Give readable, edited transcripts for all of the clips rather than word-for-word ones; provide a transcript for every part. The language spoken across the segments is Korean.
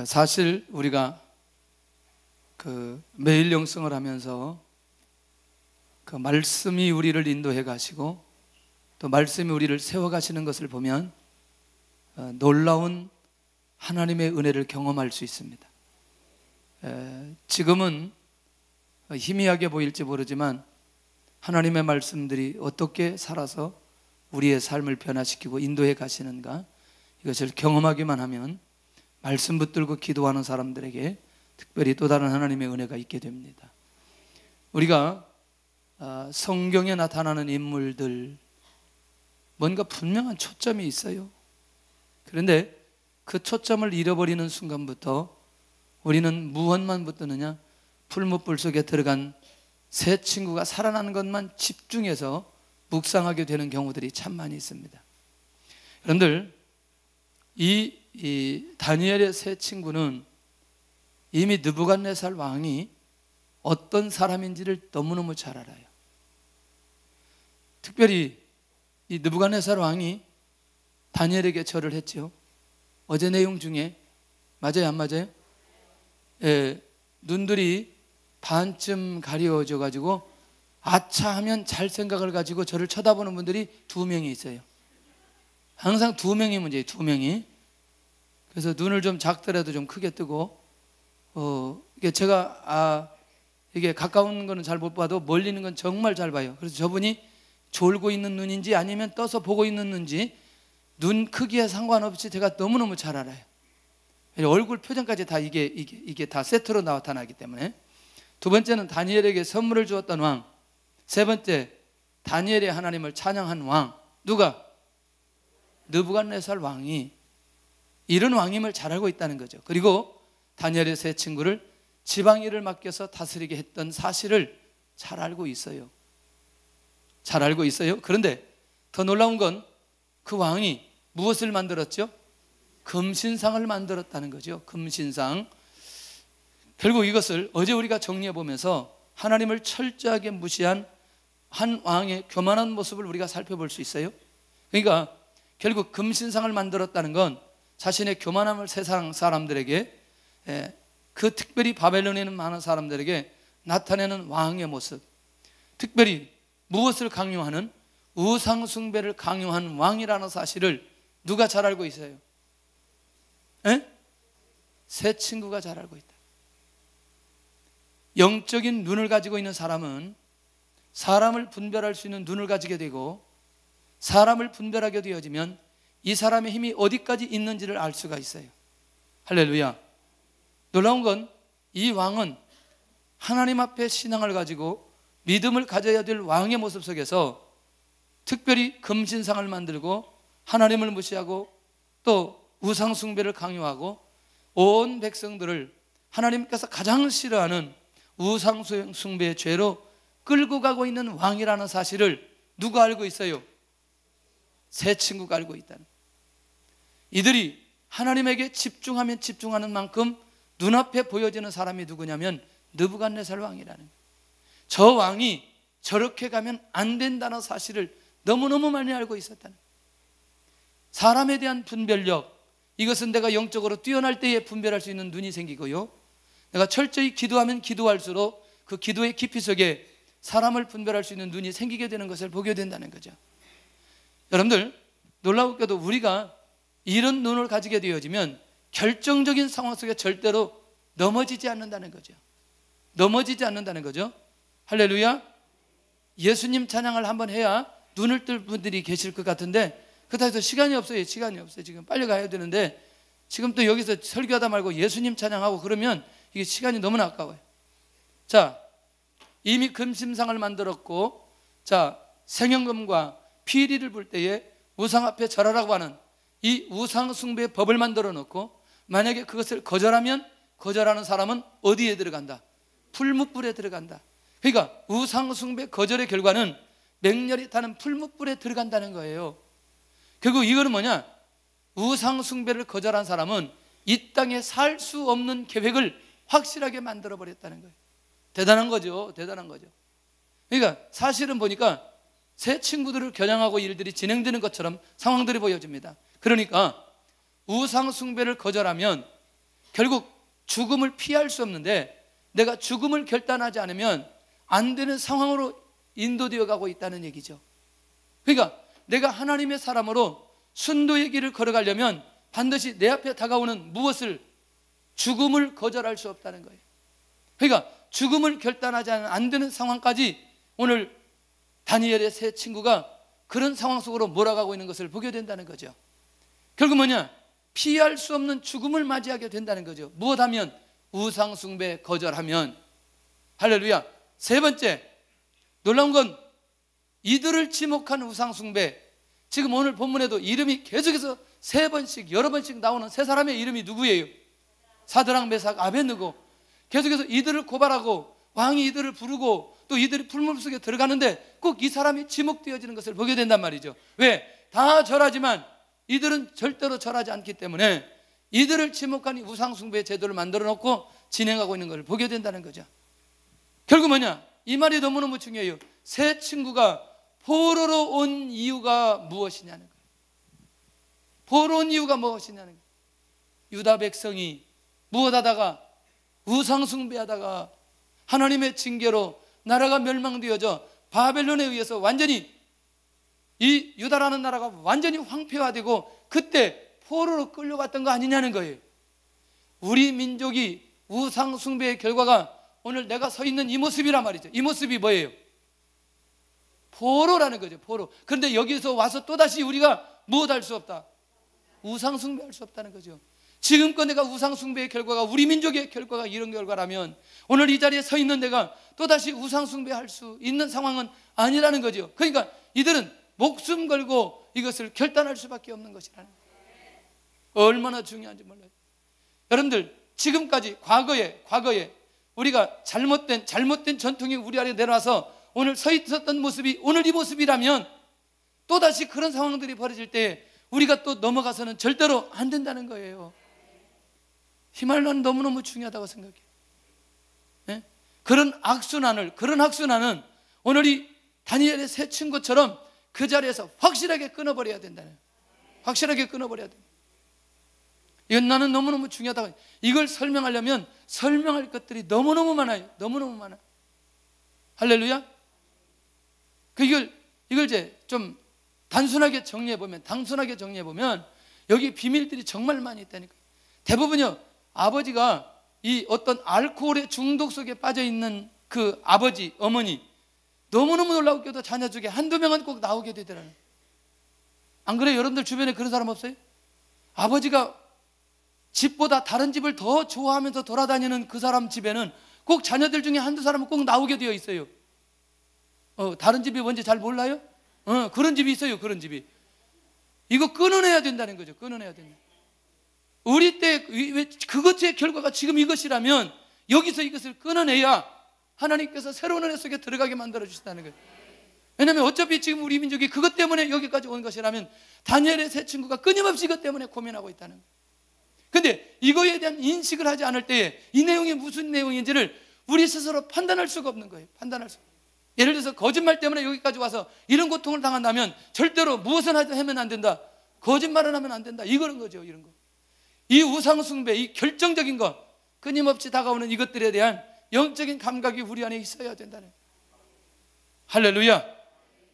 사실 우리가 매일 영성을 하면서 그 말씀이 우리를 인도해 가시고 또 말씀이 우리를 세워 가시는 것을 보면 놀라운 하나님의 은혜를 경험할 수 있습니다. 지금은 희미하게 보일지 모르지만 하나님의 말씀들이 어떻게 살아서 우리의 삶을 변화시키고 인도해 가시는가, 이것을 경험하기만 하면 말씀 붙들고 기도하는 사람들에게 특별히 또 다른 하나님의 은혜가 있게 됩니다. 우리가 성경에 나타나는 인물들, 뭔가 분명한 초점이 있어요. 그런데 그 초점을 잃어버리는 순간부터 우리는 무엇만 붙드느냐, 풀무불 속에 들어간 새 친구가 살아나는 것만 집중해서 묵상하게 되는 경우들이 참 많이 있습니다. 여러분들, 이 다니엘의 새 친구는 이미 느부갓네살 왕이 어떤 사람인지를 너무너무 잘 알아요. 특별히 이 느부갓네살 왕이 다니엘에게 절을 했죠. 어제 내용 중에 맞아요, 안 맞아요? 눈들이 반쯤 가려져 가지고 아차 하면 잘 생각을 가지고 저를 쳐다보는 분들이 2명이 있어요. 항상 2명이 문제예요, 2명이. 그래서 눈을 좀 작더라도 좀 크게 뜨고, 이게 제가 이게 가까운 거는 잘 못 봐도 멀리 있는 건 정말 잘 봐요. 그래서 저분이 졸고 있는 눈인지 아니면 떠서 보고 있는 눈인지 눈 크기에 상관없이 제가 너무너무 잘 알아요. 얼굴 표정까지 다 이게 다 세트로 나타나기 때문에. 두 번째는 다니엘에게 선물을 주었던 왕. 세 번째, 다니엘의 하나님을 찬양한 왕. 누가? 느부갓네살 왕이 이런 왕임을 잘 알고 있다는 거죠. 그리고 다니엘의 새 친구를 지방일을 맡겨서 다스리게 했던 사실을 잘 알고 있어요. 잘 알고 있어요. 그런데 더 놀라운 건 그 왕이 무엇을 만들었죠? 금신상을 만들었다는 거죠. 금신상. 결국 이것을 어제 우리가 정리해 보면서 하나님을 철저하게 무시한 한 왕의 교만한 모습을 우리가 살펴볼 수 있어요. 그러니까 결국 금신상을 만들었다는 건 자신의 교만함을 세상 사람들에게, 그 특별히 바벨론에 있는 많은 사람들에게 나타내는 왕의 모습, 특별히 무엇을 강요하는, 우상 숭배를 강요한 왕이라는 사실을 누가 잘 알고 있어요? 새 친구가 잘 알고 있다. 영적인 눈을 가지고 있는 사람은 사람을 분별할 수 있는 눈을 가지게 되고, 사람을 분별하게 되어지면 이 사람의 힘이 어디까지 있는지를 알 수가 있어요. 할렐루야. 놀라운 건 이 왕은 하나님 앞에 신앙을 가지고 믿음을 가져야 될 왕의 모습 속에서 특별히 금신상을 만들고 하나님을 무시하고 또 우상 숭배를 강요하고 온 백성들을 하나님께서 가장 싫어하는 우상 숭배의 죄로 끌고 가고 있는 왕이라는 사실을 누가 알고 있어요? 새 친구가 알고 있다는. 이들이 하나님에게 집중하면 집중하는 만큼 눈앞에 보여지는 사람이 누구냐면 느부갓네살 왕이라는. 저 왕이 저렇게 가면 안 된다는 사실을 너무너무 많이 알고 있었다는. 사람에 대한 분별력, 이것은 내가 영적으로 뛰어날 때에 분별할 수 있는 눈이 생기고요, 내가 철저히 기도하면 기도할수록 그 기도의 깊이 속에 사람을 분별할 수 있는 눈이 생기게 되는 것을 보게 된다는 거죠. 여러분들, 놀라우게도 우리가 이런 눈을 가지게 되어지면 결정적인 상황 속에 절대로 넘어지지 않는다는 거죠. 넘어지지 않는다는 거죠. 할렐루야. 예수님 찬양을 한번 해야 눈을 뜰 분들이 계실 것 같은데 그렇다고 해서 시간이 없어요. 시간이 없어요. 지금 빨리 가야 되는데 지금 또 여기서 설교하다 말고 예수님 찬양하고 그러면 이게 시간이 너무나 아까워요. 자, 이미 금신상을 만들었고, 자, 생연금과 피리를 불 때에 우상 앞에 절하라고 하는 이 우상 숭배의 법을 만들어 놓고, 만약에 그것을 거절하면 거절하는 사람은 어디에 들어간다? 풀무불에 들어간다. 그러니까 우상 숭배 거절의 결과는 맹렬히 타는 풀무불에 들어간다는 거예요. 결국 이거는 뭐냐? 우상 숭배를 거절한 사람은 이 땅에 살 수 없는 계획을 확실하게 만들어 버렸다는 거예요. 대단한 거죠. 대단한 거죠. 그러니까 사실은 보니까 새 친구들을 겨냥하고 일들이 진행되는 것처럼 상황들이 보여집니다. 그러니까 우상 숭배를 거절하면 결국 죽음을 피할 수 없는데 내가 죽음을 결단하지 않으면 안 되는 상황으로 인도되어 가고 있다는 얘기죠. 그러니까 내가 하나님의 사람으로 순도의 길을 걸어가려면 반드시 내 앞에 다가오는 무엇을, 죽음을 거절할 수 없다는 거예요. 그러니까 죽음을 결단하지 않으면 안 되는 상황까지 오늘 다니엘의 세 친구가 그런 상황 속으로 몰아가고 있는 것을 보게 된다는 거죠. 결국 뭐냐? 피할 수 없는 죽음을 맞이하게 된다는 거죠. 무엇하면? 우상 숭배 거절하면. 할렐루야. 세 번째, 놀라운 건 이들을 지목한 우상 숭배. 지금 오늘 본문에도 이름이 계속해서 세 번씩 여러 번씩 나오는 세 사람의 이름이 누구예요? 사드락, 메삭, 아벳느고. 계속해서 이들을 고발하고 왕이 이들을 부르고 또 이들이 풀물 속에 들어가는데 꼭 이 사람이 지목되어지는 것을 보게 된단 말이죠. 왜? 다 절하지만 이들은 절대로 절하지 않기 때문에 이들을 지목한 우상 숭배의 제도를 만들어 놓고 진행하고 있는 것을 보게 된다는 거죠. 결국 뭐냐? 이 말이 너무너무 중요해요. 세 친구가 포로로 온 이유가 무엇이냐는 거예요. 포로로 온 이유가 무엇이냐는 거예요. 유다 백성이 무엇하다가? 우상 숭배하다가 하나님의 징계로 나라가 멸망되어져 바벨론에 의해서 완전히 이 유다라는 나라가 완전히 황폐화되고 그때 포로로 끌려갔던 거 아니냐는 거예요. 우리 민족이 우상 숭배의 결과가 오늘 내가 서 있는 이 모습이란 말이죠. 이 모습이 뭐예요? 포로라는 거죠. 포로. 그런데 여기서 와서 또다시 우리가 무엇할 수 없다? 우상 숭배할 수 없다는 거죠. 지금껏 내가 우상 숭배의 결과가, 우리 민족의 결과가 이런 결과라면 오늘 이 자리에 서 있는 내가 또다시 우상 숭배할 수 있는 상황은 아니라는 거죠. 그러니까 이들은 목숨 걸고 이것을 결단할 수밖에 없는 것이라는 거예요. 얼마나 중요한지 몰라요. 여러분들 지금까지 과거에 우리가 잘못된 전통이 우리 안에 내려와서 오늘 서 있었던 모습이 오늘 이 모습이라면 또다시 그런 상황들이 벌어질 때 우리가 또 넘어가서는 절대로 안 된다는 거예요. 이 말 난 너무너무 중요하다고 생각해요. 네? 그런 악순환은 오늘 이 다니엘의 세 친구처럼 그 자리에서 확실하게 끊어버려야 된다는 거예요. 확실하게 끊어버려야 돼요. 이건 나는 너무너무 중요하다고. 이걸 설명하려면 설명할 것들이 너무너무 많아요. 너무너무 많아요. 할렐루야. 이걸 이제 좀 단순하게 정리해보면 여기 비밀들이 정말 많이 있다니까요. 대부분요, 아버지가 이 어떤 알코올의 중독 속에 빠져있는 그 아버지, 어머니, 너무너무 놀라우게도 자녀 중에 한두 명은 꼭 나오게 되더라고요. 안 그래요? 여러분들 주변에 그런 사람 없어요? 아버지가 집보다 다른 집을 더 좋아하면서 돌아다니는 그 사람 집에는 꼭 자녀들 중에 한두 사람은 꼭 나오게 되어 있어요. 다른 집이 뭔지 잘 몰라요? 그런 집이 있어요. 그런 집이. 이거 끊어내야 된다는 거죠. 끊어내야 된다. 우리 때 그것의 결과가 지금 이것이라면 여기서 이것을 끊어내야 하나님께서 새로운 은혜 속에 들어가게 만들어 주신다는 거예요. 왜냐하면 어차피 지금 우리 민족이 그것 때문에 여기까지 온 것이라면 다니엘의 세 친구가 끊임없이 이것 때문에 고민하고 있다는 거예요. 근데 이거에 대한 인식을 하지 않을 때에 이 내용이 무슨 내용인지를 우리 스스로 판단할 수가 없는 거예요. 판단할 수가. 예를 들어서 거짓말 때문에 여기까지 와서 이런 고통을 당한다면 절대로 무엇을 하면 안 된다. 거짓말을 하면 안 된다. 이거는 거죠. 이런 거. 이 우상숭배, 이 결정적인 것, 끊임없이 다가오는 이것들에 대한 영적인 감각이 우리 안에 있어야 된다는 거예요. 할렐루야.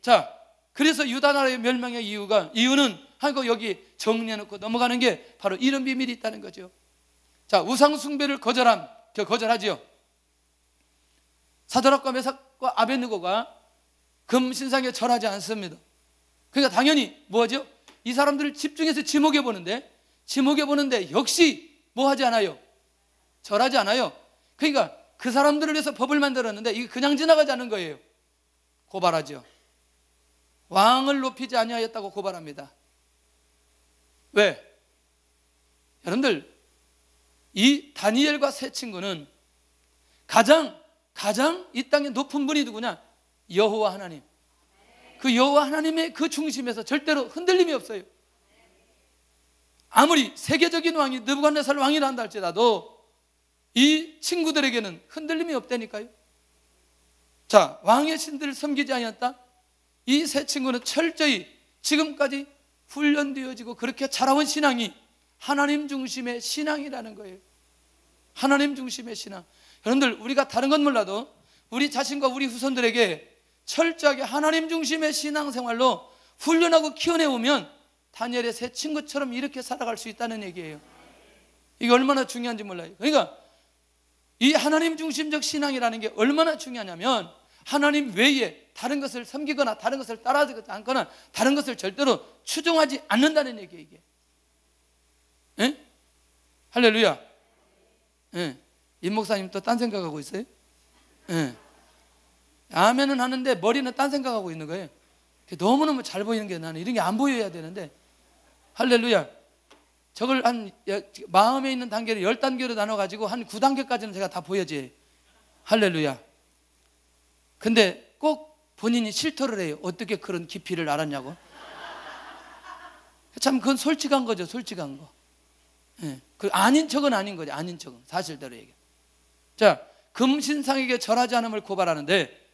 자, 그래서 유다 나라의 멸망의 이유는 하고 여기 정리해놓고 넘어가는 게 바로 이런 비밀이 있다는 거죠. 자, 우상숭배를 거절하지요. 사드락과 메삭과 아벳느고가 금신상에 절하지 않습니다. 그러니까 당연히 뭐하죠? 이 사람들을 집중해서 지목해 보는데 역시 뭐하지 않아요? 절하지 않아요. 그러니까 그 사람들을 위해서 법을 만들었는데 이게 그냥 지나가지 않은 거예요. 고발하죠. 왕을 높이지 아니하였다고 고발합니다. 왜? 여러분들, 이 다니엘과 세 친구는 가장 이 땅의 높은 분이 누구냐? 여호와 하나님. 그 여호와 하나님의 그 중심에서 절대로 흔들림이 없어요. 아무리 세계적인 왕이 느부갓네살 왕이라 한다 할지라도 이 친구들에게는 흔들림이 없다니까요. 자, 왕의 신들을 섬기지 아니었다? 이 세 친구는 철저히 지금까지 훈련되어지고 그렇게 자라온 신앙이 하나님 중심의 신앙이라는 거예요. 하나님 중심의 신앙. 여러분들, 우리가 다른 건 몰라도 우리 자신과 우리 후손들에게 철저하게 하나님 중심의 신앙생활로 훈련하고 키워내오면 다니엘의 새 친구처럼 이렇게 살아갈 수 있다는 얘기예요. 이게 얼마나 중요한지 몰라요. 그러니까 이 하나님 중심적 신앙이라는 게 얼마나 중요하냐면, 하나님 외에 다른 것을 섬기거나 다른 것을 따라하지 않거나 다른 것을 절대로 추종하지 않는다는 얘기예요, 이게. 예? 할렐루야. 예. 임 목사님 또 딴 생각하고 있어요? 예. 아멘은 하는데 머리는 딴 생각하고 있는 거예요. 너무너무 잘 보이는 게, 나는 이런 게 안 보여야 되는데. 할렐루야. 저걸 한 마음에 있는 단계를 10단계로 나눠가지고 한 9단계까지는 제가 다 보여줘요. 할렐루야. 근데 꼭 본인이 실토를 해요. 어떻게 그런 깊이를 알았냐고. 참 그건 솔직한 거죠, 솔직한 거. 예. 아닌 척은 아닌 거죠, 아닌 척은. 사실대로 얘기해. 자, 금신상에게 절하지 않음을 고발하는데,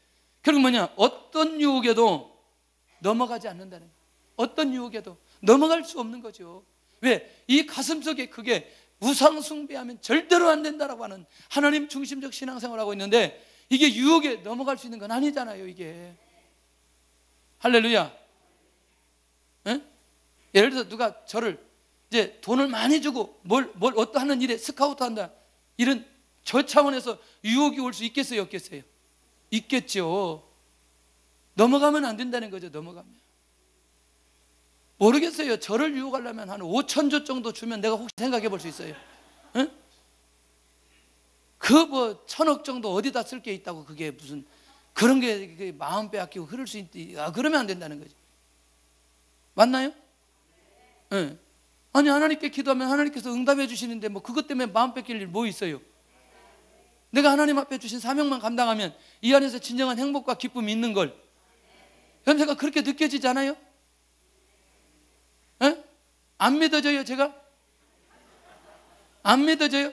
결국 뭐냐, 어떤 유혹에도 넘어가지 않는다는 거예요. 어떤 유혹에도 넘어갈 수 없는 거죠. 왜? 이 가슴 속에 그게 우상 숭배하면 절대로 안 된다라고 하는 하나님 중심적 신앙생활을 하고 있는데, 이게 유혹에 넘어갈 수 있는 건 아니잖아요, 이게. 할렐루야. 에? 예를 들어서 누가 저를 이제 돈을 많이 주고 뭘 어떠하는 일에 스카우트 한다, 이런 저 차원에서 유혹이 올 수 있겠어요, 없겠어요? 있겠죠. 넘어가면 안 된다는 거죠, 넘어가면. 모르겠어요. 저를 유혹하려면 한 5천조 정도 주면 내가 혹시 생각해 볼 수 있어요. 응? 그 뭐 1,000억 정도 어디다 쓸 게 있다고, 그게 무슨 그런 게 마음 빼앗기고 흐를 수 있지. 그러면 안 된다는 거죠. 맞나요? 네. 아니, 하나님께 기도하면 하나님께서 응답해 주시는데 뭐 그것 때문에 마음 뺏길 일 뭐 있어요? 내가 하나님 앞에 주신 사명만 감당하면 이 안에서 진정한 행복과 기쁨이 있는 걸, 그럼 제가 그렇게 느껴지지 않아요? 에? 안 믿어져요, 제가? 안 믿어져요?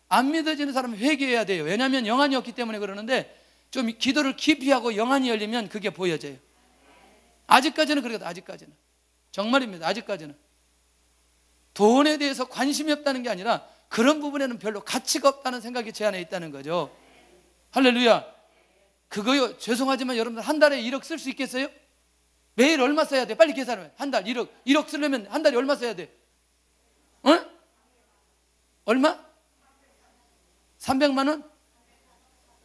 안 믿어지는 사람은 회개해야 돼요. 왜냐하면 영안이 없기 때문에 그러는데, 좀 기도를 깊이 하고 영안이 열리면 그게 보여져요. 아직까지는 그렇거든, 아직까지는. 정말입니다, 아직까지는. 돈에 대해서 관심이 없다는 게 아니라 그런 부분에는 별로 가치가 없다는 생각이 제 안에 있다는 거죠. 할렐루야. 그거요, 죄송하지만 여러분들 한 달에 1억 쓸 수 있겠어요? 매일 얼마 써야 돼? 빨리 계산해. 한 달 1억 쓰려면 한 달에 얼마 써야 돼? 어? 얼마? 300만 원?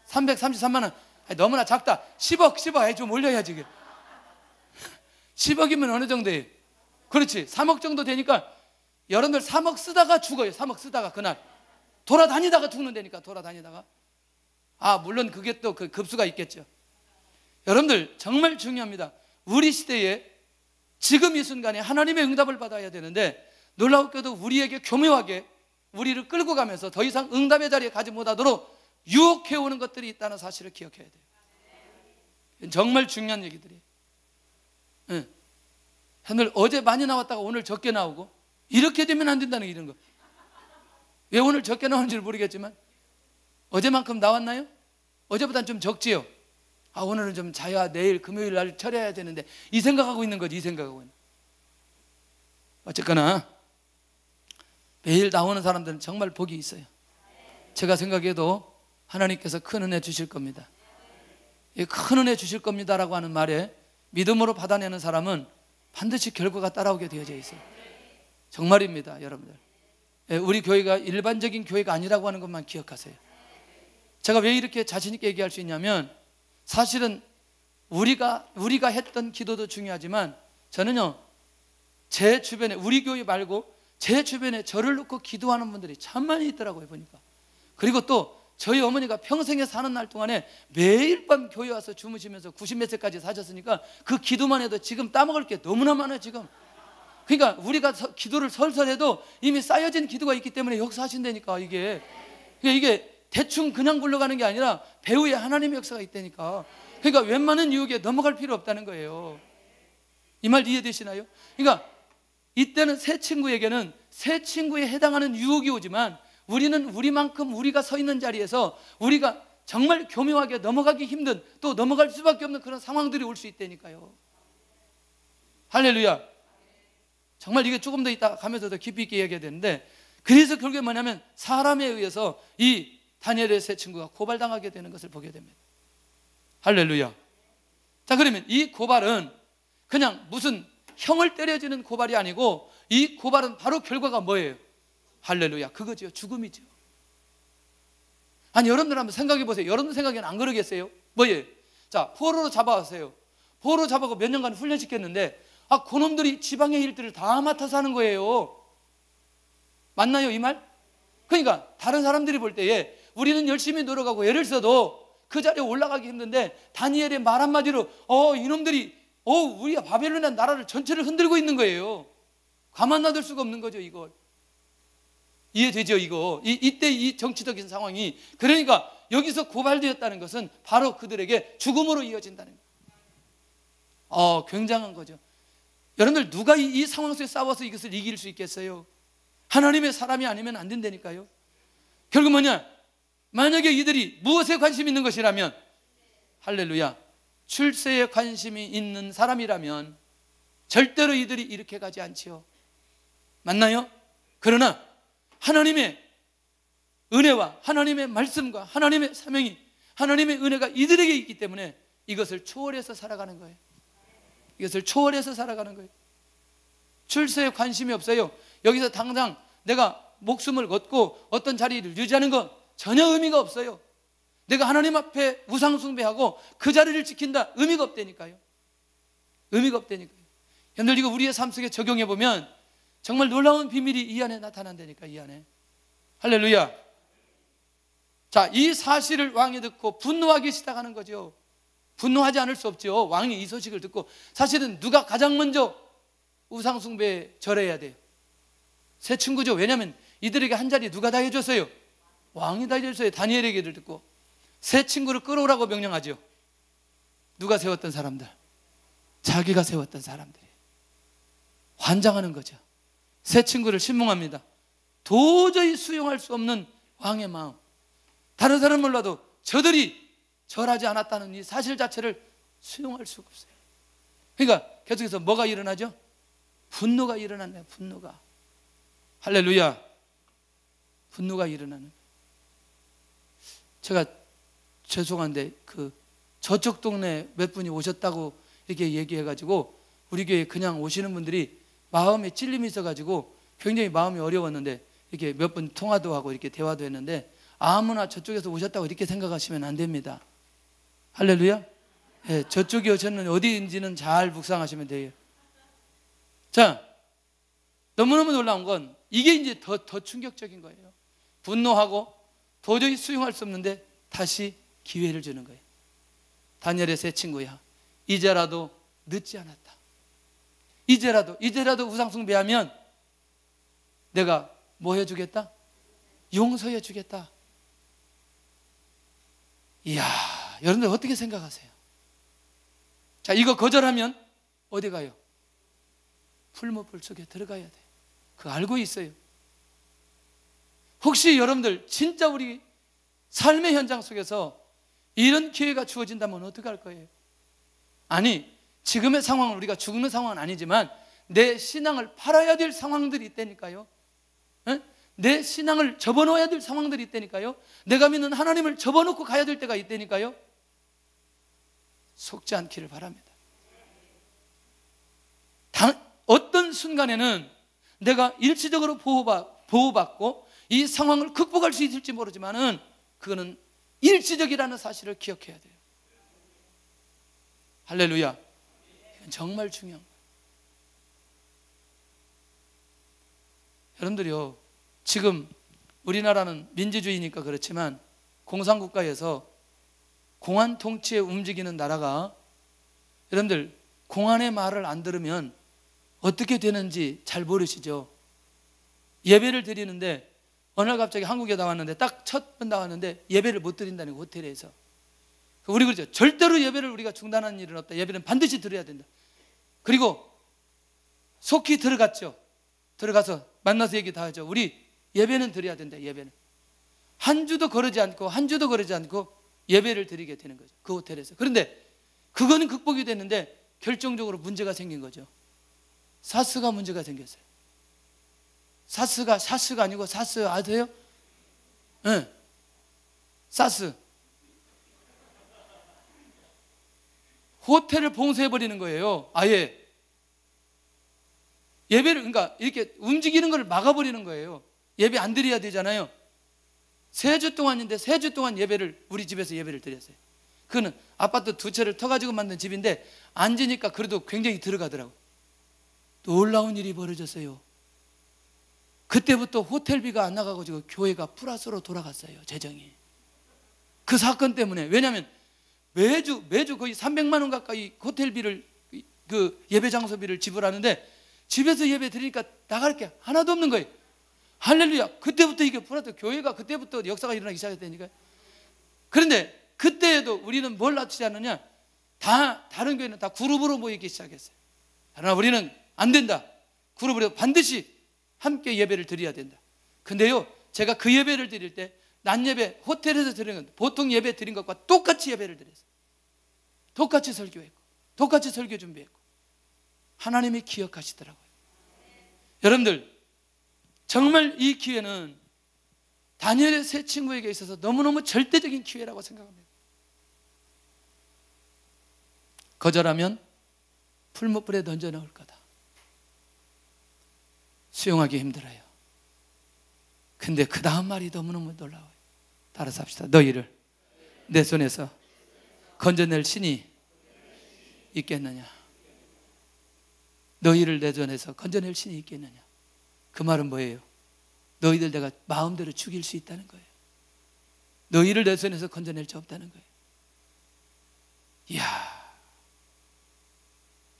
333만 원. 아니, 너무나 작다. 10억 좀 올려야지 이게. 10억이면 어느 정도예요? 그렇지, 3억 정도 되니까 여러분들 3억 쓰다가 죽어요. 3억 쓰다가 그날 돌아다니다가 죽는다니까. 돌아다니다가. 물론 그게 또 그 급수가 있겠죠. 여러분들 정말 중요합니다. 우리 시대에 지금 이 순간에 하나님의 응답을 받아야 되는데, 놀라웠게도 우리에게 교묘하게 우리를 끌고 가면서 더 이상 응답의 자리에 가지 못하도록 유혹해오는 것들이 있다는 사실을 기억해야 돼요. 정말 중요한 얘기들이에요. 네. 오늘 어제 많이 나왔다가 오늘 적게 나오고, 이렇게 되면 안 된다는 이런 거. 왜 오늘 적게 나오는지 모르겠지만 어제만큼 나왔나요? 어제보다는 좀 적지요. 오늘은 좀 자야 내일 금요일 날 처리해야 되는데, 이 생각하고 있는 거지, 이 생각하고 있는. 어쨌거나 매일 나오는 사람들은 정말 복이 있어요. 제가 생각해도 하나님께서 큰 은혜 주실 겁니다. 큰 은혜 주실 겁니다라고 하는 말에 믿음으로 받아내는 사람은 반드시 결과가 따라오게 되어져 있어요. 정말입니다, 여러분들. 우리 교회가 일반적인 교회가 아니라고 하는 것만 기억하세요. 제가 왜 이렇게 자신 있게 얘기할 수 있냐면, 사실은 우리가 했던 기도도 중요하지만, 저는요, 제 주변에, 우리 교회 말고 제 주변에 저를 놓고 기도하는 분들이 참 많이 있더라고요, 보니까. 그리고 또 저희 어머니가 평생에 사는 날 동안에 매일 밤 교회 와서 주무시면서 90몇 세까지 사셨으니까 그 기도만 해도 지금 따먹을 게 너무나 많아요, 지금. 그러니까 우리가 기도를 설설해도 이미 쌓여진 기도가 있기 때문에 역사하신다니까. 이게 대충 그냥 굴러가는 게 아니라 배후에 하나님의 역사가 있다니까. 그러니까 웬만한 유혹에 넘어갈 필요 없다는 거예요. 이 말 이해되시나요? 그러니까 이때는 새 친구에게는 새 친구에 해당하는 유혹이 오지만, 우리는 우리만큼 우리가 서 있는 자리에서 우리가 정말 교묘하게 넘어가기 힘든, 또 넘어갈 수밖에 없는 그런 상황들이 올 수 있다니까요. 할렐루야. 정말 이게 조금 더 이따 가면서 더 깊이 있게 얘기해야 되는데, 그래서 결국에 뭐냐면 사람에 의해서 이 다니엘의 세 친구가 고발당하게 되는 것을 보게 됩니다. 할렐루야. 자, 그러면 이 고발은 그냥 무슨 형을 때려주는 고발이 아니고 이 고발은 바로 결과가 뭐예요? 할렐루야. 그거죠. 죽음이죠. 아니, 여러분들 한번 생각해 보세요. 여러분 생각에는 안 그러겠어요? 뭐예요? 자, 포로로 잡아왔어요. 포로로 잡아고 몇 년간 훈련시켰는데 그놈들이 지방의 일들을 다 맡아서 하는 거예요. 맞나요, 이 말? 그러니까 다른 사람들이 볼 때에 우리는 열심히 노력하고 애를 써도 그 자리에 올라가기 힘든데 다니엘의 말 한마디로 이놈들이 우리가 바벨론의 나라를 전체를 흔들고 있는 거예요. 가만 놔둘 수가 없는 거죠. 이걸 이해되죠? 이때 이 정치적인 상황이, 그러니까 여기서 고발되었다는 것은 바로 그들에게 죽음으로 이어진다는 거예요. 굉장한 거죠. 여러분들, 누가 이 상황 속에 싸워서 이것을 이길 수 있겠어요? 하나님의 사람이 아니면 안 된다니까요. 결국 뭐냐? 만약에 이들이 무엇에 관심이 있는 것이라면, 할렐루야, 출세에 관심이 있는 사람이라면 절대로 이들이 이렇게 가지 않지요. 맞나요? 그러나 하나님의 은혜와 하나님의 말씀과 하나님의 사명이, 하나님의 은혜가 이들에게 있기 때문에 이것을 초월해서 살아가는 거예요. 이것을 초월해서 살아가는 거예요. 출세에 관심이 없어요. 여기서 당장 내가 목숨을 걷고 어떤 자리를 유지하는 건 전혀 의미가 없어요. 내가 하나님 앞에 우상 숭배하고 그 자리를 지킨다, 의미가 없다니까요. 의미가 없다니까요. 여러분들, 이거 우리의 삶 속에 적용해 보면 정말 놀라운 비밀이 이 안에 나타난다니까, 이 안에. 할렐루야. 자, 이 사실을 왕이 듣고 분노하기 시작하는 거죠. 분노하지 않을 수 없죠. 왕이 이 소식을 듣고. 사실은 누가 가장 먼저 우상 숭배에 절해야 돼요? 세 친구죠. 왜냐하면 이들에게 한 자리 누가 다 해줬어요? 왕이 다 해줬어요. 다니엘에게 듣고. 세 친구를 끌어오라고 명령하죠. 누가 세웠던 사람들? 자기가 세웠던 사람들이 환장하는 거죠. 세 친구를 신문합니다. 도저히 수용할 수 없는 왕의 마음. 다른 사람은 몰라도 저들이 절하지 않았다는 이 사실 자체를 수용할 수가 없어요. 그러니까 계속해서 뭐가 일어나죠? 분노가 일어나네요. 분노가. 할렐루야. 분노가 일어나는. 제가 죄송한데 저쪽 동네 몇 분이 오셨다고 이렇게 얘기해가지고 우리 교회 그냥 오시는 분들이 마음에 찔림이 있어가지고 굉장히 마음이 어려웠는데, 이렇게 몇 분 통화도 하고 이렇게 대화도 했는데, 아무나 저쪽에서 오셨다고 이렇게 생각하시면 안 됩니다. 할렐루야. 예, 저쪽이 오셨는데 어디인지는 잘 묵상하시면 돼요. 자, 너무너무 놀라운 건 이게 이제 더 충격적인 거예요. 분노하고 도저히 수용할 수 없는데 다시 기회를 주는 거예요. 다니엘의 세 친구야, 이제라도 늦지 않았다. 이제라도 우상 숭배하면 내가 뭐 해주겠다? 용서해 주겠다. 이야, 여러분들 어떻게 생각하세요? 자, 이거 거절하면 어디 가요? 풀무불 속에 들어가야 돼. 그거 알고 있어요. 혹시 여러분들 진짜 우리 삶의 현장 속에서 이런 기회가 주어진다면 어떻게 할 거예요? 아니, 지금의 상황은 우리가 죽는 상황은 아니지만 내 신앙을 팔아야 될 상황들이 있다니까요. 내 신앙을 접어놓아야 될 상황들이 있다니까요. 내가 믿는 하나님을 접어놓고 가야 될 때가 있다니까요. 속지 않기를 바랍니다. 어떤 순간에는 내가 일시적으로 보호받고 이 상황을 극복할 수 있을지 모르지만은 그거는 일시적이라는 사실을 기억해야 돼요. 할렐루야. 이건 정말 중요한 거예요. 여러분들이요, 지금 우리나라는 민주주의니까 그렇지만 공산국가에서 공안 통치에 움직이는 나라가, 여러분들 공안의 말을 안 들으면 어떻게 되는지 잘 모르시죠? 예배를 드리는데 어느 날 갑자기 한국에 나왔는데 딱 첫 번 나왔는데 예배를 못 드린다는 거, 호텔에서. 우리 그러죠. 절대로 예배를 우리가 중단하는 일은 없다. 예배는 반드시 드려야 된다. 그리고 속히 들어갔죠. 들어가서 만나서 얘기 다 하죠. 우리 예배는 드려야 된다. 예배는 한 주도 거르지 않고 예배를 드리게 되는 거죠. 그 호텔에서. 그런데 그거는 극복이 됐는데 결정적으로 문제가 생긴 거죠. 사스가 문제가 생겼어요. 샤스가 아니고 사스 아세요? 네. 사스. 호텔을 봉쇄해버리는 거예요. 아예. 예배를, 그러니까 이렇게 움직이는 걸 막아버리는 거예요. 예배 안 드려야 되잖아요. 3주 동안인데 3주 동안 예배를, 우리 집에서 예배를 드렸어요. 그거는 아파트 2채를 터가지고 만든 집인데 앉으니까 그래도 굉장히 들어가더라고요. 놀라운 일이 벌어졌어요. 그때부터 호텔비가 안 나가가지고 교회가 플러스로 돌아갔어요. 재정이. 그 사건 때문에. 왜냐하면 매주 거의 300만 원 가까이 호텔비를, 그 예배 장소비를 지불하는데 집에서 예배 드리니까 나갈 게 하나도 없는 거예요. 할렐루야. 그때부터 이게 플러스, 교회가 그때부터 역사가 일어나기 시작했다니까요. 그런데 그때에도 우리는 뭘 놔두지 않느냐, 다른 교회는 다 그룹으로 모이기 시작했어요. 그러나 우리는 안 된다. 그룹으로 반드시 함께 예배를 드려야 된다. 근데요, 제가 그 예배를 드릴 때 낮 예배 호텔에서 드리는 건 보통 예배 드린 것과 똑같이 예배를 드렸어요. 똑같이 설교했고 똑같이 설교 준비했고 하나님이 기억하시더라고요. 여러분들, 정말 이 기회는 다니엘의 세 친구에게 있어서 너무너무 절대적인 기회라고 생각합니다. 거절하면 풀무불에 던져 넣을 거다. 수용하기 힘들어요. 근데 그 다음 말이 너무너무 놀라워요. 따라서 합시다. 너희를 내 손에서 건져낼 신이 있겠느냐? 너희를 내 손에서 건져낼 신이 있겠느냐? 그 말은 뭐예요? 너희들 내가 마음대로 죽일 수 있다는 거예요. 너희를 내 손에서 건져낼 수 없다는 거예요. 이야,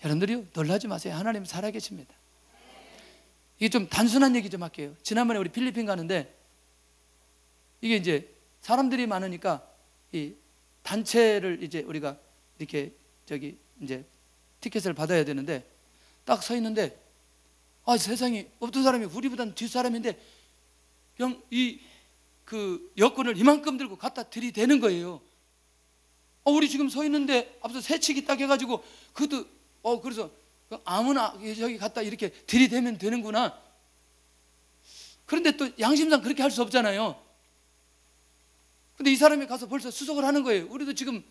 여러분들이요, 놀라지 마세요. 하나님 살아계십니다. 이게 좀 단순한 얘기 좀 할게요. 지난번에 우리 필리핀 가는데 이게 이제 사람들이 많으니까 이 단체를 이제 우리가 이렇게 이제 티켓을 받아야 되는데 딱 서 있는데, 아, 세상에 어떤 사람이 우리보다는 뒷사람인데 그 여권을 이만큼 들고 갖다 들이대는 거예요. 우리 지금 서 있는데 앞서 새치기 딱 해가지고 그것도 그래서 아무나 저기 갖다 이렇게 들이대면 되는구나. 그런데 또 양심상 그렇게 할 수 없잖아요. 근데 이 사람이 가서 벌써 수속을 하는 거예요. 우리도 지금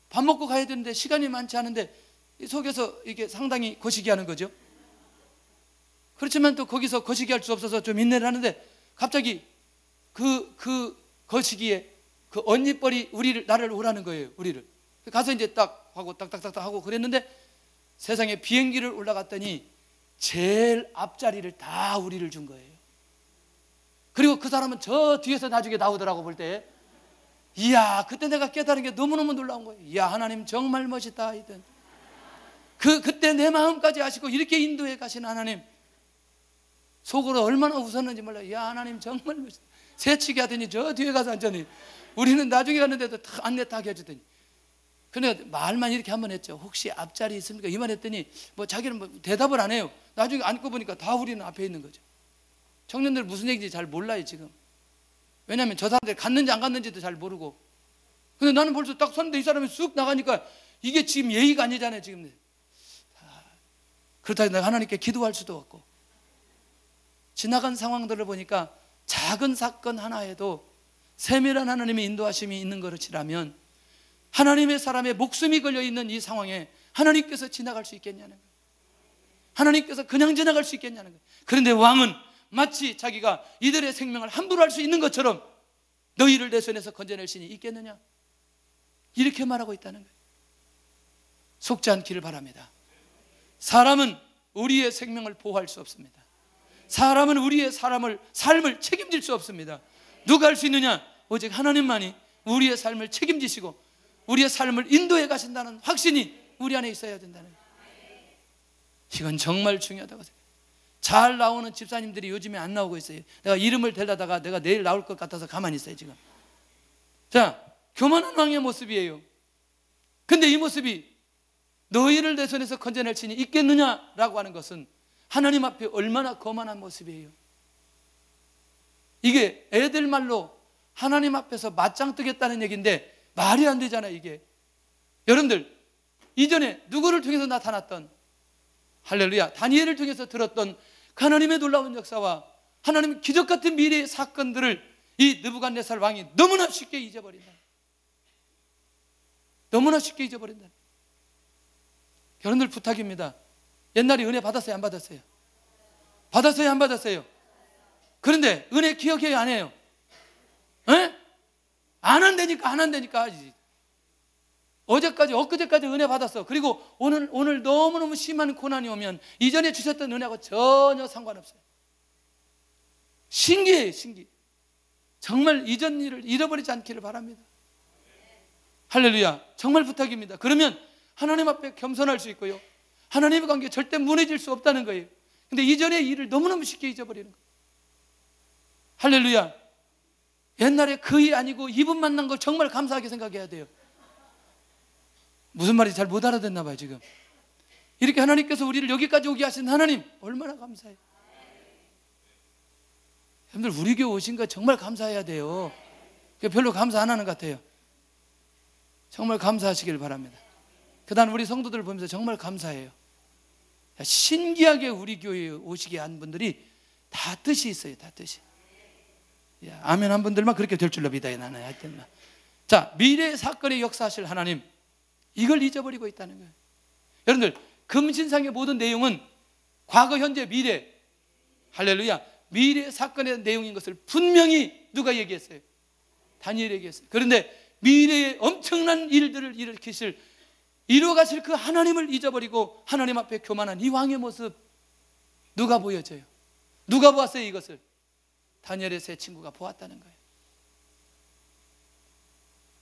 밥 먹고 가야 되는데 시간이 많지 않은데 속에서 이게 상당히 거시기 하는 거죠. 그렇지만 또 거기서 거시기 할 수 없어서 좀 인내를 하는데 갑자기 그 거시기에 그 언니뻘이 나를 오라는 거예요. 우리를 가서 이제 딱 하고 딱딱딱 하고 그랬는데 세상에 비행기를 올라갔더니 제일 앞자리를 다 우리를 준 거예요. 그리고 그 사람은 저 뒤에서 나중에 나오더라고 볼 때. 이야, 그때 내가 깨달은 게 너무너무 놀라운 거예요. 이야, 하나님 정말 멋있다. 하여튼 그때 내 마음까지 아시고 이렇게 인도해 가신 하나님, 속으로 얼마나 웃었는지 몰라요. 이야, 하나님 정말 멋있다. 새치기 하더니 저 뒤에 가서 앉더니 우리는 나중에 갔는데도 다 안내 딱 해주더니, 근데 말만 이렇게 한번 했죠. 혹시 앞자리 있습니까? 이 말 했더니 뭐 자기는 뭐 대답을 안 해요. 나중에 앉고 보니까 다 우리는 앞에 있는 거죠. 청년들 무슨 얘기인지 잘 몰라요 지금. 왜냐하면 저 사람들이 갔는지 안 갔는지도 잘 모르고. 근데 나는 벌써 딱 섰는데 이 사람이 쑥 나가니까 이게 지금 예의가 아니잖아요 지금. 그렇다고 내가 하나님께 기도할 수도 없고. 지나간 상황들을 보니까 작은 사건 하나에도 세밀한 하나님의 인도하심이 있는 것이라면 하나님의 사람의 목숨이 걸려있는 이 상황에 하나님께서 지나갈 수 있겠냐는 거예요. 하나님께서 그냥 지나갈 수 있겠냐는 거예요. 그런데 왕은 마치 자기가 이들의 생명을 함부로 할 수 있는 것처럼 너희를 내 손에서 건져낼 신이 있겠느냐, 이렇게 말하고 있다는 거예요. 속지 않기를 바랍니다. 사람은 우리의 생명을 보호할 수 없습니다. 사람은 우리의 삶을 책임질 수 없습니다. 누가 할 수 있느냐? 오직 하나님만이 우리의 삶을 책임지시고 우리의 삶을 인도해 가신다는 확신이 우리 안에 있어야 된다는 거예요. 이건 정말 중요하다고 생각해요. 잘 나오는 집사님들이 요즘에 안 나오고 있어요. 내가 이름을 대려다가 내가 내일 나올 것 같아서 가만히 있어요 지금. 자, 교만한 왕의 모습이에요. 근데 이 모습이 너희를 내 손에서 건져낼 신이 있겠느냐라고 하는 것은 하나님 앞에 얼마나 거만한 모습이에요. 이게 애들 말로 하나님 앞에서 맞짱 뜨겠다는 얘기인데 말이 안 되잖아요 이게. 여러분들, 이전에 누구를 통해서 나타났던, 할렐루야, 다니엘을 통해서 들었던 하나님의 놀라운 역사와 하나님은 기적 같은 미래의 사건들을 이 느부갓네살 왕이 너무나 쉽게 잊어버린다. 너무나 쉽게 잊어버린다. 여러분들 부탁입니다. 옛날에 은혜 받았어요, 안 받았어요? 받았어요, 안 받았어요? 그런데 은혜 기억해요, 안 해요? 에? 안 한다니까, 안 한다니까. 어제까지, 엊그제까지 은혜 받았어. 그리고 오늘 너무너무 심한 고난이 오면 이전에 주셨던 은혜하고 전혀 상관없어요. 신기해요, 신기. 정말 이전 일을 잃어버리지 않기를 바랍니다. 할렐루야. 정말 부탁입니다. 그러면 하나님 앞에 겸손할 수 있고요, 하나님의 관계 절대 무너질 수 없다는 거예요. 근데 이전의 일을 너무너무 쉽게 잊어버리는 거예요. 할렐루야. 옛날에 그이 아니고 이분 만난 걸 정말 감사하게 생각해야 돼요. 무슨 말인지 잘 못 알아듣나 봐요, 지금. 이렇게 하나님께서 우리를 여기까지 오게 하신 하나님, 얼마나 감사해요. 여러분들, 우리 교회 오신 거 정말 감사해야 돼요. 별로 감사 안 하는 것 같아요. 정말 감사하시길 바랍니다. 그 다음 우리 성도들 보면서 정말 감사해요. 신기하게 우리 교회에 오시게 한 분들이 다 뜻이 있어요. 다 뜻이. 아멘 한 분들만 그렇게 될 줄로 믿어요, 나는. 하여튼. 자, 미래의 사건에 역사하실 하나님, 이걸 잊어버리고 있다는 거예요. 여러분들, 금신상의 모든 내용은 과거, 현재, 미래, 할렐루야, 미래 사건의 내용인 것을 분명히 누가 얘기했어요? 다니엘이 얘기했어요. 그런데 미래의 엄청난 일들을 일으키실, 이루어가실 그 하나님을 잊어버리고 하나님 앞에 교만한 이 왕의 모습, 누가 보여줘요? 누가 보았어요, 이것을? 다니엘의 세 친구가 보았다는 거예요.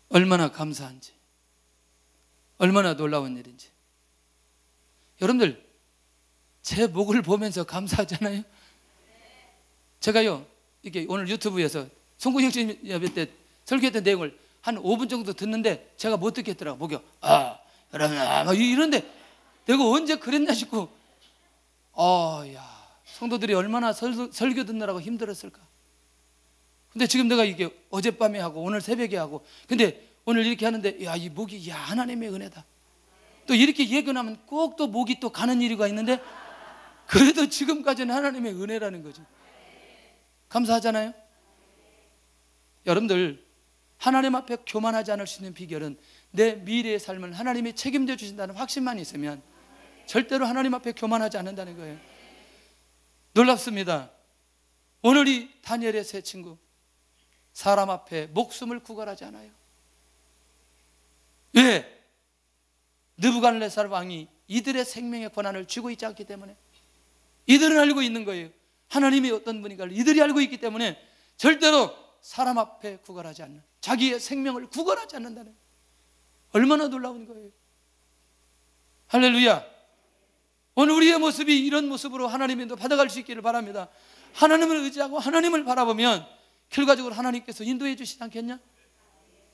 얼마나 감사한지, 얼마나 놀라운 일인지. 여러분들, 제 목을 보면서 감사하잖아요. 제가요, 이게 오늘 유튜브에서 송구영 씨 예배 때 설교했던 내용을 한 5분 정도 듣는데 제가 못 듣겠더라고. 목이 여러분, 막 이런데 내가 언제 그랬나 싶고, 야, 성도들이 얼마나 설교 듣느라고 힘들었을까. 근데 지금 내가 이게 어젯밤에 하고 오늘 새벽에 하고, 근데 오늘 이렇게 하는데, 야, 이 목이, 야, 하나님의 은혜다. 또 이렇게 예견하면 꼭 또 목이 또 가는 일이가 있는데, 그래도 지금까지는 하나님의 은혜라는 거죠. 감사하잖아요. 여러분들, 하나님 앞에 교만하지 않을 수 있는 비결은 내 미래의 삶을 하나님이 책임져 주신다는 확신만 있으면 절대로 하나님 앞에 교만하지 않는다는 거예요. 놀랍습니다. 오늘 이 다니엘의 세 친구, 사람 앞에 목숨을 구걸하지 않아요. 왜? 느부갓네살 왕이 이들의 생명의 권한을 쥐고 있지 않기 때문에. 이들은 알고 있는 거예요. 하나님이 어떤 분인가를 이들이 알고 있기 때문에 절대로 사람 앞에 구걸하지 않는, 자기의 생명을 구걸하지 않는다는, 얼마나 놀라운 거예요. 할렐루야. 오늘 우리의 모습이 이런 모습으로 하나님의 인도 받아갈 수 있기를 바랍니다. 하나님을 의지하고 하나님을 바라보면 결과적으로 하나님께서 인도해 주시지 않겠냐?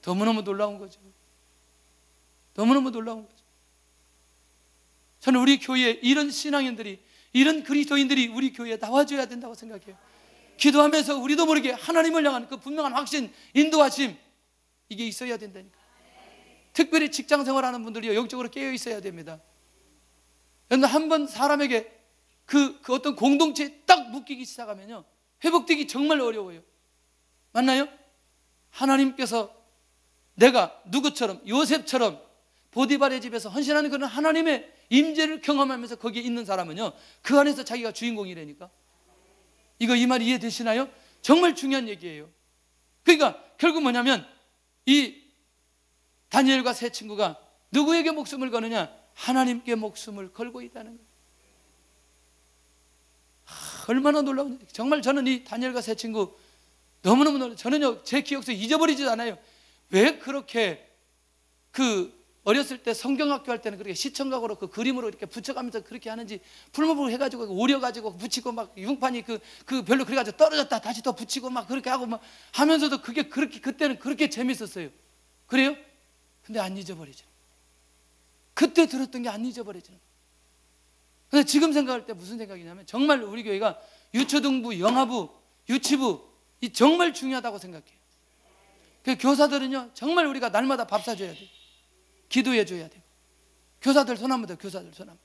너무너무 놀라운 거죠. 너무너무 놀라운 거죠. 저는 우리 교회에 이런 신앙인들이, 이런 그리스도인들이 우리 교회에 나와줘야 된다고 생각해요. 기도하면서 우리도 모르게 하나님을 향한 그 분명한 확신, 인도하심, 이게 있어야 된다니까. 특별히 직장 생활하는 분들이 영적으로 깨어 있어야 됩니다. 그런데 한번 사람에게 그 어떤 공동체에 딱 묶이기 시작하면요, 회복되기 정말 어려워요. 맞나요? 하나님께서 내가 누구처럼, 요셉처럼 보디발의 집에서 헌신하는 그런 하나님의 임재를 경험하면서 거기에 있는 사람은요, 그 안에서 자기가 주인공이라니까. 이거 이 말 이해되시나요? 정말 중요한 얘기예요. 그러니까 결국 뭐냐면 이 다니엘과 세 친구가 누구에게 목숨을 거느냐? 하나님께 목숨을 걸고 있다는 거예요. 얼마나 놀라운 일이에요. 정말 저는 이 다니엘과 세 친구 너무너무 놀라요. 저는요, 제 기억 속에 잊어버리지도 않아요. 왜 그렇게 어렸을 때 성경학교 할 때는 그렇게 시청각으로 그 그림으로 이렇게 붙여가면서 그렇게 하는지, 풀무불 해가지고 오려가지고 붙이고 막 융판이 별로 그래가지고 떨어졌다 다시 더 붙이고 막 그렇게 하고 막 하면서도 그게 그렇게, 그때는 그렇게 재밌었어요. 그래요? 근데 안 잊어버리죠. 그때 들었던 게 안 잊어버리죠. 근데 지금 생각할 때 무슨 생각이냐면, 정말 우리 교회가 유초등부, 영아부, 유치부, 이 정말 중요하다고 생각해요. 그 교사들은요, 정말 우리가 날마다 밥 사줘야 돼요. 기도해 줘야 돼요. 교사들 손 한번 더, 교사들 손 한번.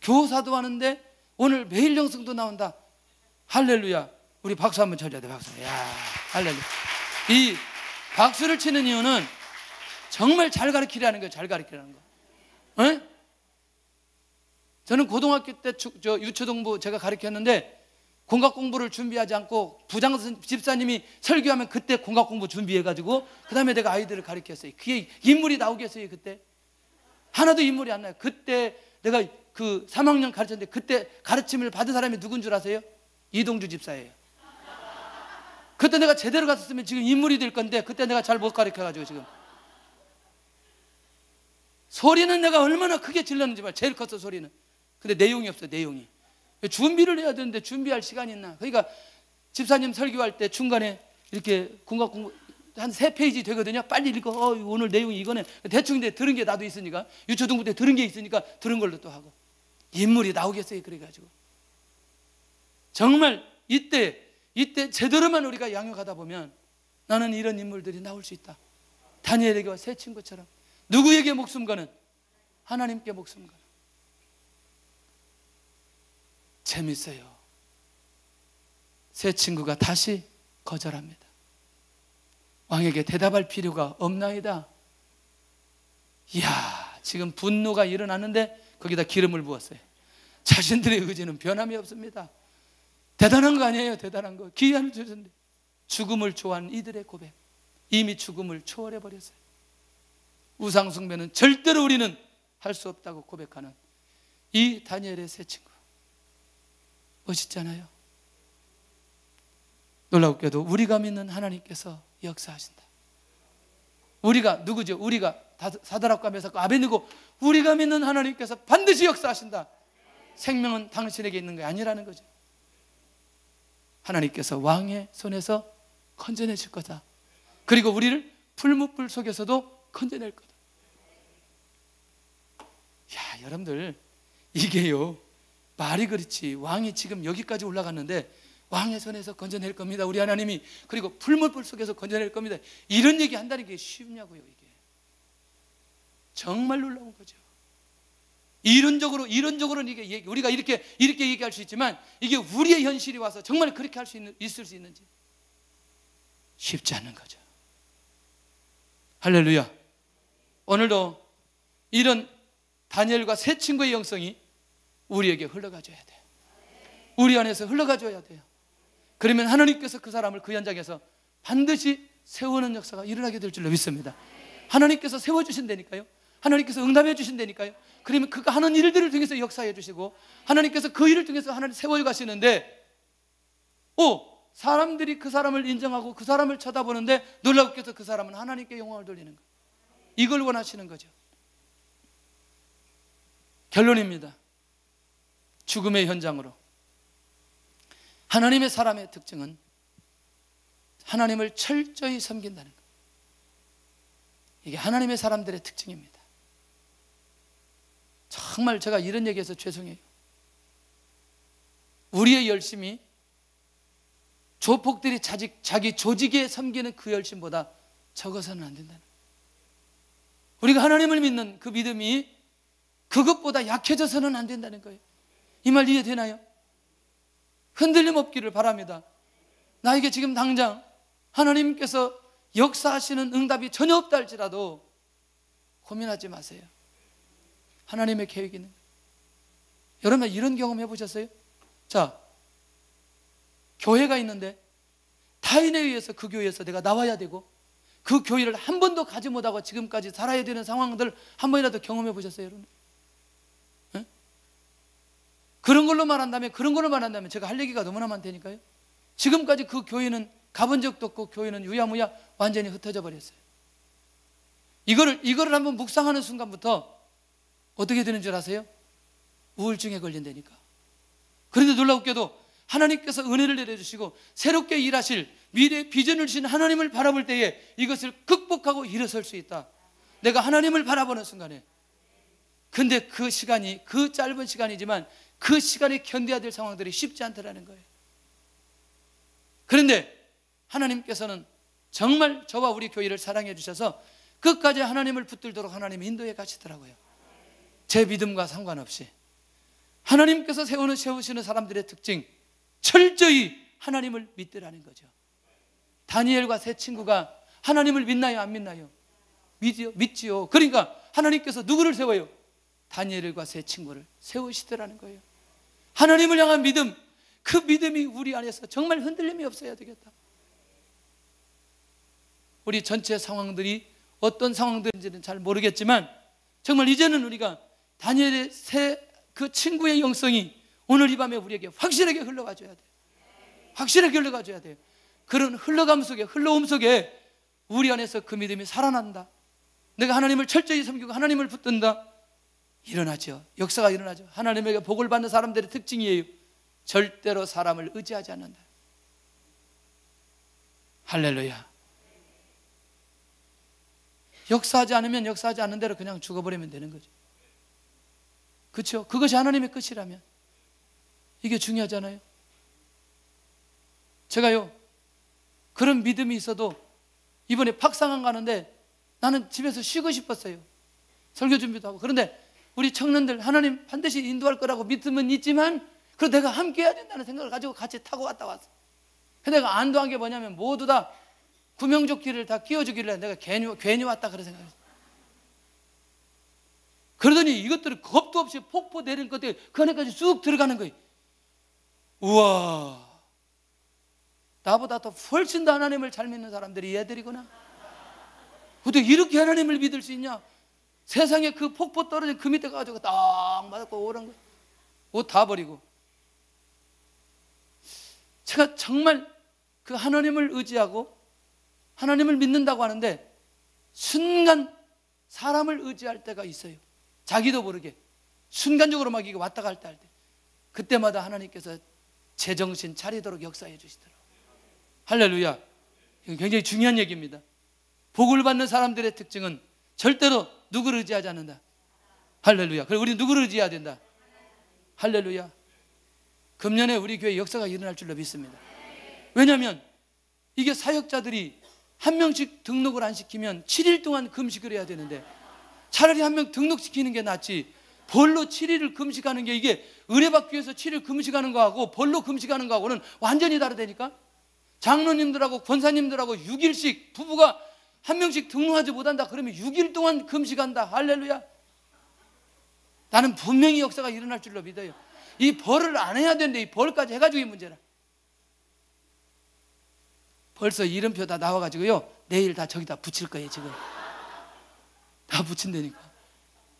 교사도 하는데 오늘 매일 영성도 나온다. 할렐루야. 우리 박수 한번 쳐줘야 돼. 박수. 야, 할렐루야. 이 박수를 치는 이유는 정말 잘 가르치라는 거예요. 잘 가르치라는 거. 에? 저는 고등학교 때 유초동부 제가 가르쳤는데 공학 공부를 준비하지 않고 부장 집사님이 설교하면 그때 공학 공부 준비해가지고 그 다음에 내가 아이들을 가르쳤어요. 그게 인물이 나오겠어요. 그때 하나도 인물이 안 나요. 그때 내가 그 3학년 가르쳤는데 그때 가르침을 받은 사람이 누군 줄 아세요? 이동주 집사예요. 그때 내가 제대로 갔었으면 지금 인물이 될 건데 그때 내가 잘 못 가르쳐가지고 지금 소리는 내가 얼마나 크게 질렀는지 말. 제일 컸어 소리는. 근데 내용이 없어. 내용이 준비를 해야 되는데 준비할 시간이 있나. 그러니까 집사님 설교할 때 중간에 이렇게 공각 공부 한 3페이지 되거든요. 빨리 읽어. 오늘 내용이 이거네. 대충 이제 들은 게 나도 있으니까 유초등부 때 들은 게 있으니까 들은 걸로 또 하고. 인물이 나오겠어요. 그래가지고 정말 이때 제대로만 우리가 양육하다 보면 나는 이런 인물들이 나올 수 있다. 다니엘에게와 새 친구처럼. 누구에게 목숨 거는? 하나님께 목숨 거는. 재밌어요. 새 친구가 다시 거절합니다. 왕에게 대답할 필요가 없나이다. 이야, 지금 분노가 일어났는데 거기다 기름을 부었어요. 자신들의 의지는 변함이 없습니다. 대단한 거 아니에요? 대단한 거. 기한을 주셨는데 죽음을 좋아하는 이들의 고백, 이미 죽음을 초월해 버렸어요. 우상 숭배는 절대로 우리는 할 수 없다고 고백하는 이 다니엘의 새 친구, 멋있잖아요. 놀랍게도 우리가 믿는 하나님께서 역사하신다. 우리가 누구죠? 우리가 사드락과 메삭과 아베느고, 우리가 믿는 하나님께서 반드시 역사하신다. 생명은 당신에게 있는 게 아니라는 거죠. 하나님께서 왕의 손에서 건져내실 거다. 그리고 우리를 풀무불 속에서도 건져낼 거다. 야, 여러분들, 이게요, 말이 그렇지. 왕이 지금 여기까지 올라갔는데 왕의 손에서 건져낼 겁니다, 우리 하나님이. 그리고 풀무불 속에서 건져낼 겁니다. 이런 얘기 한다는 게 쉽냐고요. 이게 정말 놀라운 거죠. 이론적으로는 이게 우리가 이렇게 얘기할 수 있지만, 이게 우리의 현실이 와서 정말 그렇게 할 수 있을 수 있는지 쉽지 않은 거죠. 할렐루야. 오늘도 이런 다니엘과 새 친구의 영성이 우리에게 흘러가줘야 돼요. 우리 안에서 흘러가줘야 돼요. 그러면 하나님께서 그 사람을 그 현장에서 반드시 세우는 역사가 일어나게 될 줄로 믿습니다. 하나님께서 세워주신다니까요. 하나님께서 응답해 주신다니까요. 그러면 그가 하는 일들을 통해서 역사해 주시고, 하나님께서 그 일을 통해서 하나님 세워 가시는데, 사람들이 그 사람을 인정하고 그 사람을 쳐다보는데 놀랍게도 그 사람은 하나님께 영광을 돌리는 거. 이걸 원하시는 거죠. 결론입니다. 죽음의 현장으로. 하나님의 사람의 특징은 하나님을 철저히 섬긴다는 것. 이게 하나님의 사람들의 특징입니다. 정말 제가 이런 얘기해서 죄송해요. 우리의 열심이 조폭들이 자기 조직에 섬기는 그 열심보다 적어서는 안 된다는 거예요. 우리가 하나님을 믿는 그 믿음이 그것보다 약해져서는 안 된다는 거예요. 이 말 이해되나요? 흔들림 없기를 바랍니다. 나에게 지금 당장 하나님께서 역사하시는 응답이 전혀 없다 할지라도 고민하지 마세요. 하나님의 계획이 있는 거예요. 여러분, 이런 경험 해보셨어요? 자, 교회가 있는데 타인에 의해서 그 교회에서 내가 나와야 되고, 그 교회를 한 번도 가지 못하고 지금까지 살아야 되는 상황들 한 번이라도 경험해 보셨어요, 여러분? 네? 그런 걸로 말한다면 제가 할 얘기가 너무나 많다니까요. 지금까지 그 교회는 가본 적도 없고 교회는 유야무야 완전히 흩어져 버렸어요. 이거를 한번 묵상하는 순간부터 어떻게 되는 줄 아세요? 우울증에 걸린다니까. 그런데 놀랍게도 하나님께서 은혜를 내려주시고 새롭게 일하실 미래의 비전을 주신 하나님을 바라볼 때에 이것을 극복하고 일어설 수 있다. 내가 하나님을 바라보는 순간에. 근데 그 시간이, 그 짧은 시간이지만 그 시간에 견뎌야 될 상황들이 쉽지 않더라는 거예요. 그런데 하나님께서는 정말 저와 우리 교회를 사랑해 주셔서 끝까지 하나님을 붙들도록 하나님이 인도해 가시더라고요. 제 믿음과 상관없이 하나님께서 세우시는 사람들의 특징, 철저히 하나님을 믿더라는 거죠. 다니엘과 세 친구가 하나님을 믿나요? 안 믿나요? 믿지요. 그러니까 하나님께서 누구를 세워요? 다니엘과 세 친구를 세우시더라는 거예요. 하나님을 향한 믿음, 그 믿음이 우리 안에서 정말 흔들림이 없어야 되겠다. 우리 전체 상황들이 어떤 상황들인지는 잘 모르겠지만 정말 이제는 우리가 다니엘의 그 친구의 영성이 오늘 이 밤에 우리에게 확실하게 흘러가줘야 돼요. 확실하게 흘러가줘야 돼요. 그런 흘러감 속에, 흘러옴 속에 우리 안에서 그 믿음이 살아난다. 내가 하나님을 철저히 섬기고 하나님을 붙든다. 일어나죠. 역사가 일어나죠. 하나님에게 복을 받는 사람들의 특징이에요. 절대로 사람을 의지하지 않는다. 할렐루야. 역사하지 않으면 역사하지 않는 대로 그냥 죽어버리면 되는 거죠. 그렇죠? 그것이 하나님의 끝이라면 이게 중요하잖아요. 제가요 그런 믿음이 있어도 이번에 박상항 가는데 나는 집에서 쉬고 싶었어요. 설교 준비도 하고. 그런데 우리 청년들 하나님 반드시 인도할 거라고 믿음은 있지만 그래도 내가 함께 해야 된다는 생각을 가지고 같이 타고 갔다 왔어. 근데 내가 안도한 게 뭐냐면 모두 다 구명조끼를 다 끼워주길래 내가 괜히 왔다 그런 생각했어요. 그러더니 이것들은 겁도 없이 폭포 내린 것들이 그 안에까지 쑥 들어가는 거예요. 우와, 나보다 더 훨씬 더 하나님을 잘 믿는 사람들이 얘들이구나. 어떻게 이렇게 하나님을 믿을 수 있냐? 세상에 그 폭포 떨어진 그 밑에 가가지고 딱 맞고 오란 거예요. 옷 다 버리고. 제가 정말 그 하나님을 의지하고 하나님을 믿는다고 하는데 순간 사람을 의지할 때가 있어요. 자기도 모르게 순간적으로 막 이게 왔다 갔다 할 때 그때마다 하나님께서 제정신 차리도록 역사해 주시더라고요. 할렐루야. 이건 굉장히 중요한 얘기입니다. 복을 받는 사람들의 특징은 절대로 누구를 의지하지 않는다. 할렐루야. 그리고 우리 누구를 의지해야 된다. 할렐루야. 금년에 우리 교회 역사가 일어날 줄로 믿습니다. 왜냐하면 이게 사역자들이 한 명씩 등록을 안 시키면 7일 동안 금식을 해야 되는데 차라리 한 명 등록시키는 게 낫지. 벌로 7일을 금식하는 게 이게 은혜받기 위해서 7일 금식하는 거하고 벌로 금식하는 거하고는 완전히 다르다니까. 장로님들하고 권사님들하고 6일씩 부부가 한 명씩 등록하지 못한다 그러면 6일 동안 금식한다. 할렐루야. 나는 분명히 역사가 일어날 줄로 믿어요. 이 벌을 안 해야 되는데 이 벌까지 해가지고 이 문제라. 벌써 이름표 다 나와가지고요 내일 다 저기다 붙일 거예요. 지금 다 붙인다니까.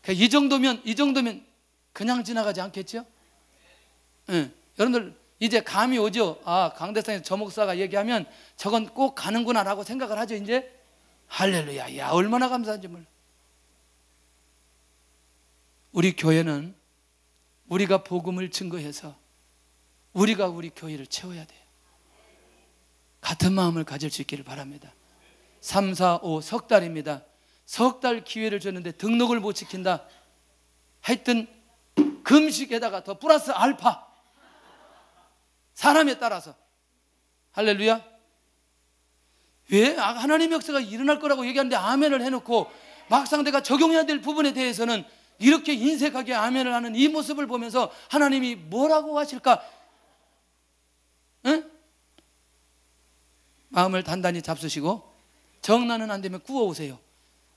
이 정도면 그냥 지나가지 않겠죠? 네. 여러분들 이제 감이 오죠. 아, 강대상에서 저 목사가 얘기하면 저건 꼭 가는구나 라고 생각을 하죠. 이제 할렐루야. 야, 얼마나 감사한지 몰라. 우리 교회는 우리가 복음을 증거해서 우리가 우리 교회를 채워야 돼요. 같은 마음을 가질 수 있기를 바랍니다. 3, 4, 5 석 달입니다. 석 달 기회를 줬는데 등록을 못 지킨다. 하여튼 금식에다가 더 플러스 알파. 사람에 따라서. 할렐루야. 왜 하나님의 역사가 일어날 거라고 얘기하는데 아멘을 해놓고 막상 내가 적용해야 될 부분에 대해서는 이렇게 인색하게 아멘을 하는 이 모습을 보면서 하나님이 뭐라고 하실까? 응? 마음을 단단히 잡수시고 정나는 안 되면 구워오세요.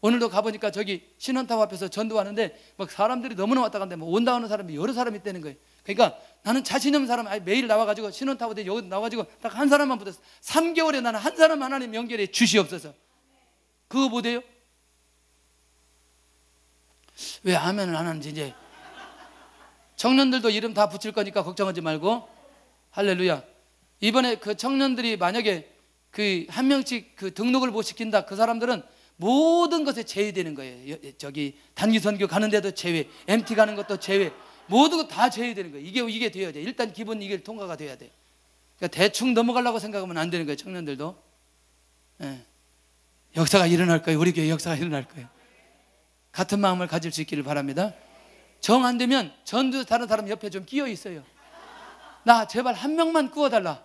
오늘도 가보니까 저기 신원타워 앞에서 전도하는데 막 사람들이 너무나 왔다 갔는데 뭐 온다 하는 사람이 여러 사람이 있다는 거예요. 그러니까 나는 자신 없는 사람 매일 나와가지고 신원타워에 여기 나와가지고 딱 한 사람만 붙었어. 3개월에 나는 한 사람 하나님 연결해 주시옵소서. 그거 못해요? 왜 아멘을 안 하는지. 이제 청년들도 이름 다 붙일 거니까 걱정하지 말고. 할렐루야. 이번에 그 청년들이 만약에 그 한 명씩 그 등록을 못 시킨다, 그 사람들은 모든 것에 제외되는 거예요. 저기 단기 선교 가는 데도 제외, MT 가는 것도 제외, 모든 것 다 제외되는 거예요. 이게 돼야 돼. 일단 기본 이게 통과가 돼야 돼. 그러니까 대충 넘어가려고 생각하면 안 되는 거예요. 청년들도. 예. 역사가 일어날 거예요. 우리 교회 역사가 일어날 거예요. 같은 마음을 가질 수 있기를 바랍니다. 정 안 되면 전도 다른 사람 옆에 좀 끼어 있어요. 나 제발 한 명만 구워달라.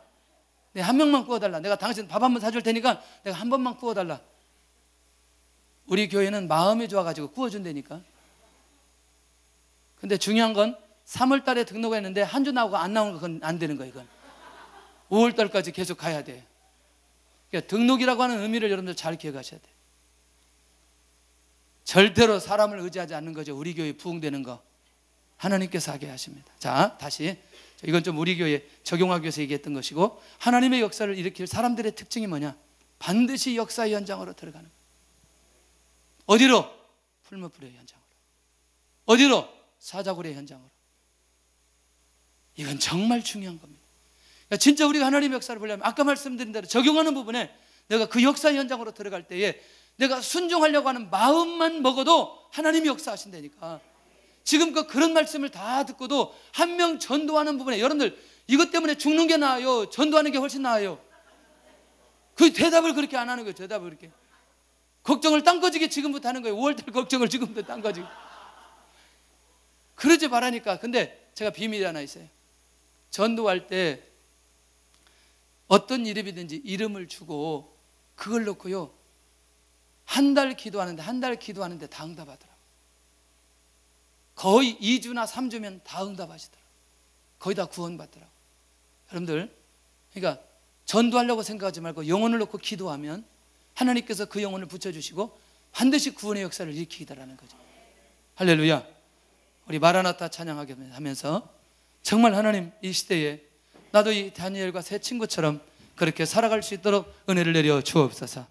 네, 한 명만 구워달라. 내가 당신 밥 한 번 사줄 테니까 내가 한 번만 구워달라. 우리 교회는 마음이 좋아가지고 구워준다니까. 근데 중요한 건 3월 달에 등록했는데 한 주 나오고 안 나오는 건 안 되는 거예요. 이건 5월 달까지 계속 가야 돼요. 그러니까 등록이라고 하는 의미를 여러분들 잘 기억하셔야 돼요. 절대로 사람을 의지하지 않는 거죠. 우리 교회 부흥되는 거 하나님께서 하게 하십니다. 자, 다시 이건 좀 우리 교회 적용하기 위해서 얘기했던 것이고, 하나님의 역사를 일으킬 사람들의 특징이 뭐냐? 반드시 역사 현장으로 들어가는 거예요. 어디로? 풀무불의 현장으로. 어디로? 사자굴의 현장으로. 이건 정말 중요한 겁니다. 그러니까 진짜 우리가 하나님의 역사를 보려면 아까 말씀드린 대로 적용하는 부분에 내가 그 역사 현장으로 들어갈 때에 내가 순종하려고 하는 마음만 먹어도 하나님이 역사하신다니까. 지금껏 그런 말씀을 다 듣고도 한 명 전도하는 부분에 여러분들 이것 때문에 죽는 게 나아요? 전도하는 게 훨씬 나아요? 그 대답을 그렇게 안 하는 거예요. 대답을 그렇게. 걱정을 딴 거지게 지금부터 하는 거예요. 5월달 걱정을 지금부터 딴 거지게. 그러지 말라니까. 근데 제가 비밀이 하나 있어요. 전도할 때 어떤 이름이든지 이름을 주고 그걸 놓고요, 한 달 기도하는데 다 응답하더라고요. 거의 2주나 3주면 다 응답하시더라고요. 거의 다 구원받더라고요. 여러분들, 그러니까 전도하려고 생각하지 말고 영혼을 놓고 기도하면 하나님께서 그 영혼을 붙여주시고 반드시 구원의 역사를 일으키겠다라는 거죠. 할렐루야. 우리 마라나타 찬양하게 하면서 정말 하나님 이 시대에 나도 이 다니엘과 세 친구처럼 그렇게 살아갈 수 있도록 은혜를 내려 주옵소서.